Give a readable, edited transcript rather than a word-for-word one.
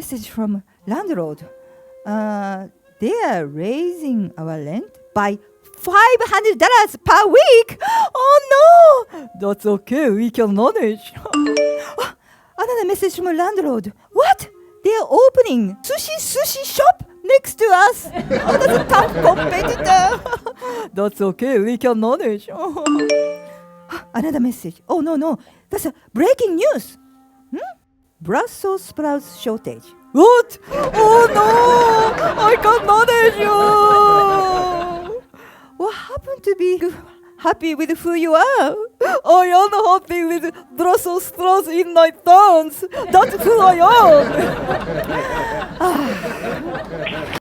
message from landlord. They are raising our rent by $500 per week. Oh no! That's okay. We can manage. Another message from a landlord. What? They are opening sushi shop next to us. Oh, that's a tough competitor. That's okay. We can manage. Another message. Oh no. That's a breaking news. Brussels sprouts shortage. What? Oh no! I can't manage you. What happened to be happy with who you are? I am happy with Brussels sprouts in my thorns. That's who I am.